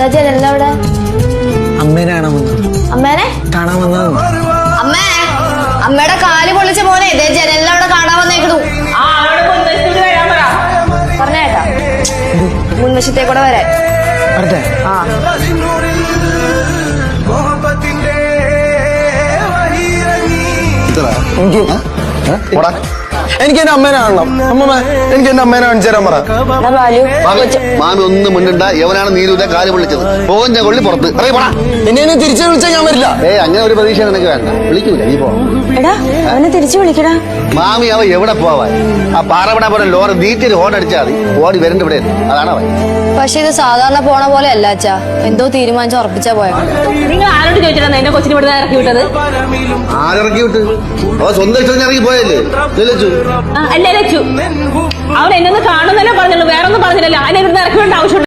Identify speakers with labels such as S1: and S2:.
S1: എന്താ ജനലിന്റെ അവിടെ?
S2: അമ്മേനെ കാണാൻ വന്നു.
S1: അമ്മേനെ
S2: കാണാൻ വന്നതാണ്.
S1: അമ്മേ, അമ്മയുടെ കാല് പൊള്ളിച്ച പോലെ ഇതേ ജനലിന്റെ അവിടെ കാണാൻ വന്നേക്കണു. പറഞ്ഞേട്ടാ മുൻവശത്തേക്കൂടെ വരാൻ.
S2: വരട്ടെ?
S1: ആ
S2: എനിക്ക് എന്റെ അമ്മേനെ കാണണം. അമ്മമ്മ എനിക്ക് എന്റെ അമ്മേനെ കാണിച്ചു തരാൻ പറ.
S3: മാമി ഒന്നും മിണ്ടണ്ട. എവനാണ് നീരുവിന്റെ കാല് പൊള്ളിച്ചത്? പോകഞ്ഞ കൊള്ളി പുറത്ത്
S2: എന്നെ തിരിച്ചു വിളിച്ചാൽ ഞാൻ വരില്ല.
S3: അങ്ങനെ ഒരു പ്രതീക്ഷ നിനക്ക് വേണ്ട. വിളിക്കൂല, നീ പോ.
S1: എടാ അവനെ തിരിച്ചു വിളിക്കടാ.
S3: മാമി അവ എവിടെ പോവാൻ? ആ പാറവിട പോലെ ലോറി നീറ്റിൽ ഹോൺ അടിച്ചാൽ മതി. ഓടി വരണ്ട ഇവിടെ. അതാണ് അവൻ.
S1: പക്ഷെ ഇത് സാധാരണ പോണ പോലെ അല്ല അച്ഛാ. എന്തോ തീരുമാനിച്ച് ഉറപ്പിച്ചാ പോയ.
S4: നിങ്ങൾ ആരോട് ചോദിച്ചിട്ടാണ് എന്റെ കൊച്ചിന് ഇവിടെ ഇറക്കി വിട്ടത്?
S3: ആരിറക്കി വിട്ട്? അവ സ്വന്തം ഇഷ്ടത്തിന് ഇറങ്ങി പോയല്ലേ?
S4: അല്ലേ ലച്ചു, അവൻ എന്നൊന്ന് കാണുന്നല്ലേ പറഞ്ഞുള്ളൂ, വേറെ ഒന്നും പറഞ്ഞില്ലല്ലോ. അതിനെ ഇവിടുന്ന് ഇറക്കി വിടേണ്ട ആവശ്യം